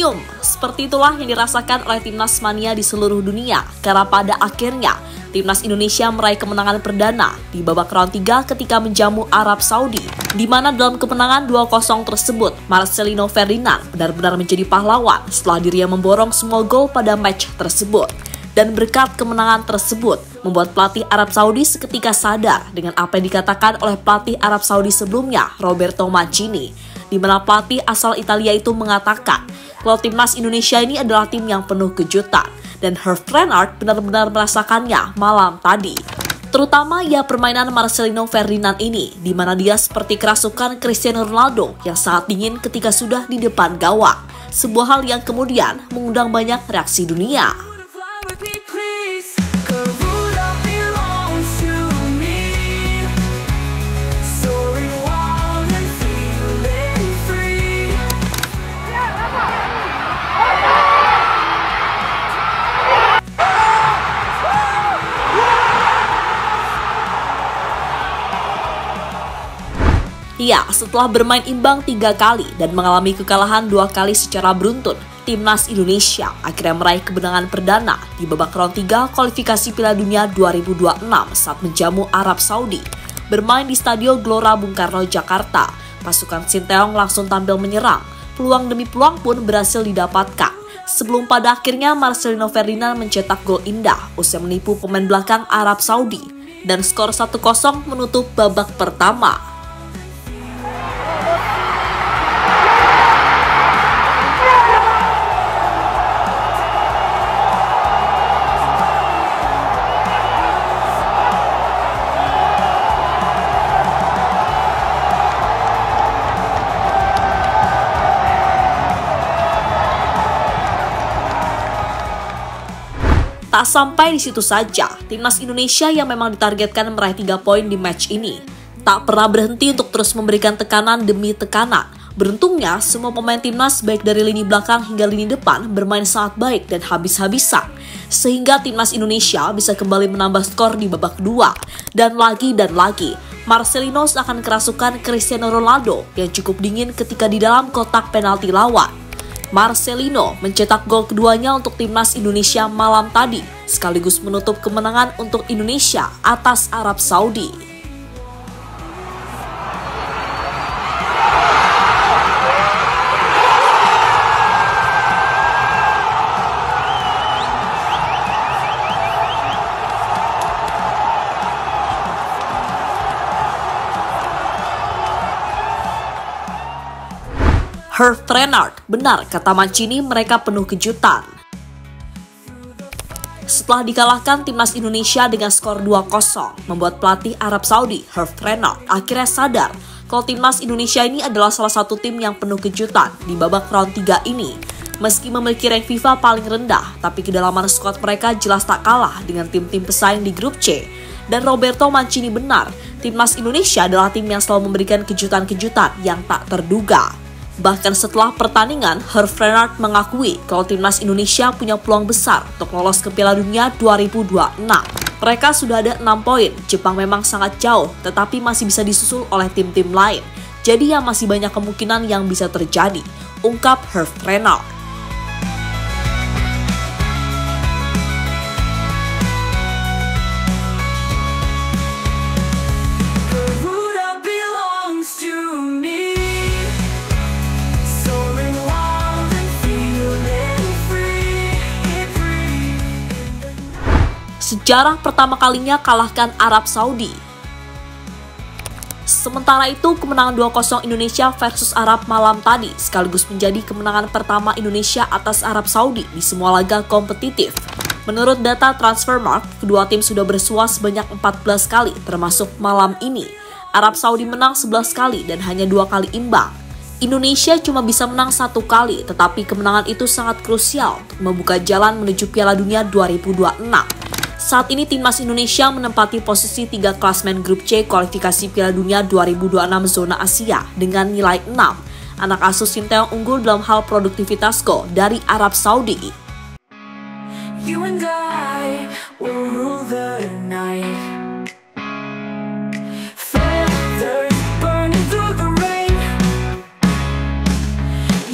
tersenyum. Seperti itulah yang dirasakan oleh timnas mania di seluruh dunia, karena pada akhirnya timnas Indonesia meraih kemenangan perdana di babak round 3 ketika menjamu Arab Saudi, di mana dalam kemenangan 2-0 tersebut, Marcelino Ferdinand benar-benar menjadi pahlawan setelah dirinya memborong semua gol pada match tersebut. Dan berkat kemenangan tersebut, membuat pelatih Arab Saudi seketika sadar dengan apa yang dikatakan oleh pelatih Arab Saudi sebelumnya, Roberto Mancini, di mana pelatih asal Italia itu mengatakan kalau timnas Indonesia ini adalah tim yang penuh kejutan, dan Hervé Renard benar-benar merasakannya malam tadi. Terutama ya permainan Marcelino Ferdinand ini, di mana dia seperti kerasukan Cristiano Ronaldo yang sangat dingin ketika sudah di depan gawang. Sebuah hal yang kemudian mengundang banyak reaksi dunia. Ya, setelah bermain imbang 3 kali dan mengalami kekalahan 2 kali secara beruntun, timnas Indonesia akhirnya meraih kemenangan perdana di babak round 3 kualifikasi Piala Dunia 2026 saat menjamu Arab Saudi. Bermain di Stadio Gelora Bung Karno, Jakarta, pasukan Sinteyong langsung tampil menyerang. Peluang demi peluang pun berhasil didapatkan. Sebelum pada akhirnya Marcelino Ferdinand mencetak gol indah usai menipu pemain belakang Arab Saudi. Dan skor 1-0 menutup babak pertama. Tak sampai di situ saja, timnas Indonesia yang memang ditargetkan meraih 3 poin di match ini tak pernah berhenti untuk terus memberikan tekanan demi tekanan. Beruntungnya, semua pemain timnas baik dari lini belakang hingga lini depan bermain sangat baik dan habis-habisan, sehingga timnas Indonesia bisa kembali menambah skor di babak kedua. Dan lagi, Marcelino akan kerasukan Cristiano Ronaldo yang cukup dingin ketika di dalam kotak penalti lawan. Marcelino mencetak gol keduanya untuk timnas Indonesia malam tadi, sekaligus menutup kemenangan untuk Indonesia atas Arab Saudi. Hervé Renard, benar kata Mancini, mereka penuh kejutan. Setelah dikalahkan timnas Indonesia dengan skor 2-0, membuat pelatih Arab Saudi, Hervé Renard, akhirnya sadar kalau timnas Indonesia ini adalah salah satu tim yang penuh kejutan di babak round 3 ini. Meski memiliki rank FIFA paling rendah, tapi kedalaman skuad mereka jelas tak kalah dengan tim-tim pesaing di grup C. Dan Roberto Mancini benar, timnas Indonesia adalah tim yang selalu memberikan kejutan-kejutan yang tak terduga. Bahkan setelah pertandingan, Hervé Renard mengakui kalau timnas Indonesia punya peluang besar untuk lolos ke Piala Dunia 2026. Mereka sudah ada 6 poin, Jepang memang sangat jauh, tetapi masih bisa disusul oleh tim-tim lain. Jadi ya masih banyak kemungkinan yang bisa terjadi, ungkap Hervé Renard. Sejarah pertama kalinya kalahkan Arab Saudi. Sementara itu, kemenangan 2-0 Indonesia versus Arab malam tadi sekaligus menjadi kemenangan pertama Indonesia atas Arab Saudi di semua laga kompetitif. Menurut data Transfermarkt, kedua tim sudah bersua sebanyak 14 kali termasuk malam ini. Arab Saudi menang 11 kali dan hanya 2 kali imbang. Indonesia cuma bisa menang 1 kali, tetapi kemenangan itu sangat krusial untuk membuka jalan menuju Piala Dunia 2026. Saat ini timnas Indonesia menempati posisi 3 klasmen grup C kualifikasi Piala Dunia 2026 zona Asia dengan nilai 6. Anak asuh Sinteyong unggul dalam hal produktivitas gol dari Arab Saudi. You and I will rule the night. Feathers burning through the rain.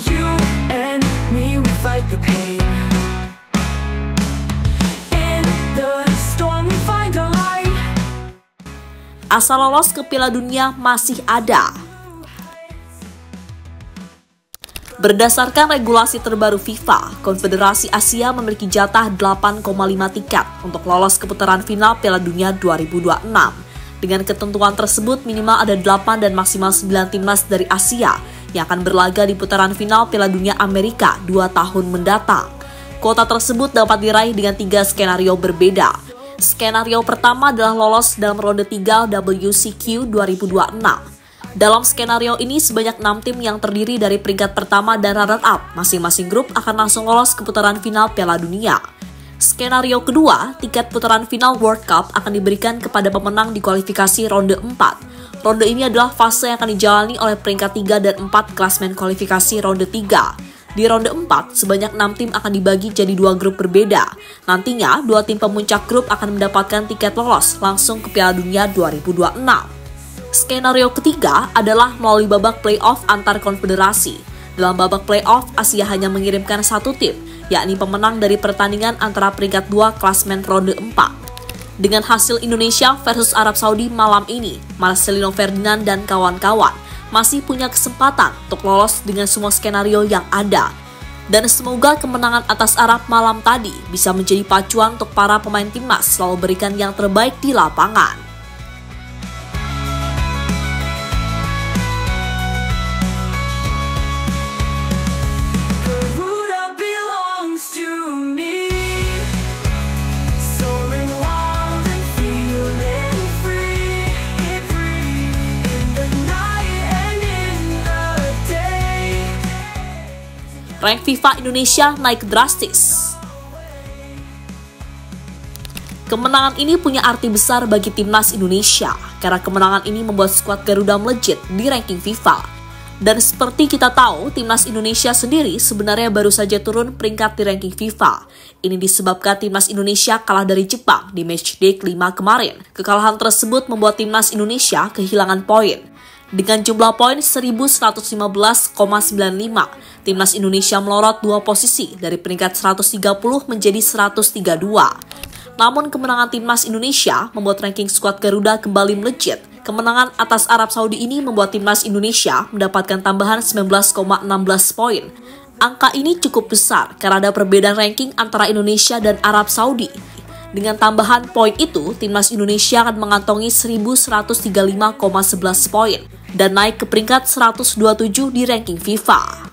You and me. asa lolos ke Piala Dunia masih ada. Berdasarkan regulasi terbaru FIFA, Konfederasi Asia memiliki jatah 8,5 tiket untuk lolos ke putaran final Piala Dunia 2026. Dengan ketentuan tersebut, minimal ada 8 dan maksimal 9 timnas dari Asia yang akan berlaga di putaran final Piala Dunia Amerika 2 tahun mendatang. Kuota tersebut dapat diraih dengan 3 skenario berbeda. Skenario pertama adalah lolos dalam ronde 3 WCQ 2026. Dalam skenario ini, sebanyak 6 tim yang terdiri dari peringkat pertama dan runner-up masing-masing grup akan langsung lolos ke putaran final Piala Dunia. Skenario kedua, tiket putaran final World Cup akan diberikan kepada pemenang di kualifikasi ronde 4. Ronde ini adalah fase yang akan dijalani oleh peringkat 3 dan 4 klasmen kualifikasi ronde 3. Di ronde 4, sebanyak 6 tim akan dibagi jadi 2 grup berbeda. Nantinya, 2 tim pemuncak grup akan mendapatkan tiket lolos langsung ke Piala Dunia 2026. Skenario ketiga adalah melalui babak playoff antar konfederasi. Dalam babak playoff, Asia hanya mengirimkan 1 tim, yakni pemenang dari pertandingan antara peringkat 2 klasmen ronde 4. Dengan hasil Indonesia versus Arab Saudi malam ini, Marcelino Ferdinand dan kawan-kawan masih punya kesempatan untuk lolos dengan semua skenario yang ada. Dan semoga kemenangan atas Arab malam tadi bisa menjadi pacuan untuk para pemain timnas selalu berikan yang terbaik di lapangan. Rank FIFA Indonesia naik drastis. Kemenangan ini punya arti besar bagi timnas Indonesia, karena kemenangan ini membuat skuad Garuda melejit di ranking FIFA. Dan seperti kita tahu, timnas Indonesia sendiri sebenarnya baru saja turun peringkat di ranking FIFA. Ini disebabkan timnas Indonesia kalah dari Jepang di matchday ke-5 kemarin. Kekalahan tersebut membuat timnas Indonesia kehilangan poin. Dengan jumlah poin 1115,95, timnas Indonesia melorot 2 posisi dari peringkat 130 menjadi 132. Namun kemenangan timnas Indonesia membuat ranking skuad Garuda kembali melejit. Kemenangan atas Arab Saudi ini membuat timnas Indonesia mendapatkan tambahan 19,16 poin. Angka ini cukup besar karena ada perbedaan ranking antara Indonesia dan Arab Saudi. Dengan tambahan poin itu, timnas Indonesia akan mengantongi 1135,11 poin dan naik ke peringkat 127 di ranking FIFA.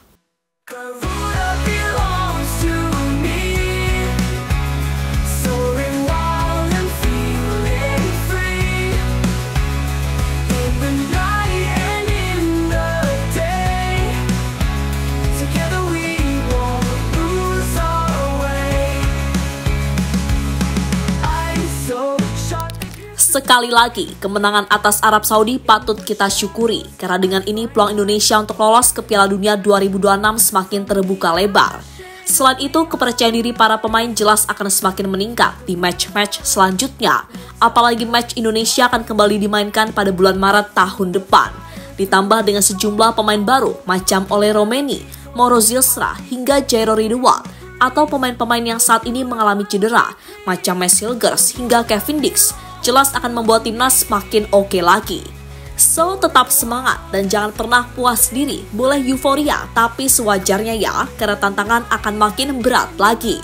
Sekali lagi, kemenangan atas Arab Saudi patut kita syukuri, karena dengan ini peluang Indonesia untuk lolos ke Piala Dunia 2026 semakin terbuka lebar. Selain itu, kepercayaan diri para pemain jelas akan semakin meningkat di match-match selanjutnya. Apalagi match Indonesia akan kembali dimainkan pada bulan Maret tahun depan. Ditambah dengan sejumlah pemain baru macam Ole Romeni, Mauro Zilstra, hingga Jairo Ridwan, atau pemain-pemain yang saat ini mengalami cedera macam Max Hilgers hingga Kevin Dix, jelas akan membuat timnas makin oke lagi. So, tetap semangat dan jangan pernah puas diri. Boleh euforia, tapi sewajarnya ya, karena tantangan akan makin berat lagi.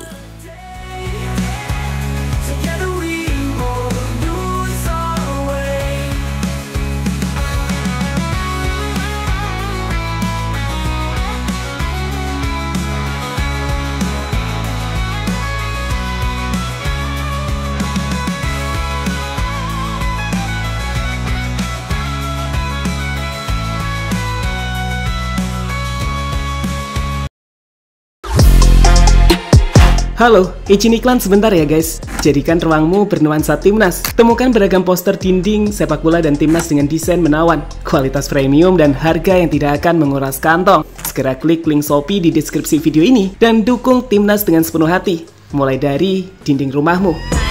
Halo, izin iklan sebentar ya guys. Jadikan ruangmu bernuansa timnas. Temukan beragam poster dinding, sepak bola dan timnas dengan desain menawan, kualitas premium dan harga yang tidak akan menguras kantong. Segera klik link Shopee di deskripsi video ini dan dukung timnas dengan sepenuh hati. Mulai dari dinding rumahmu.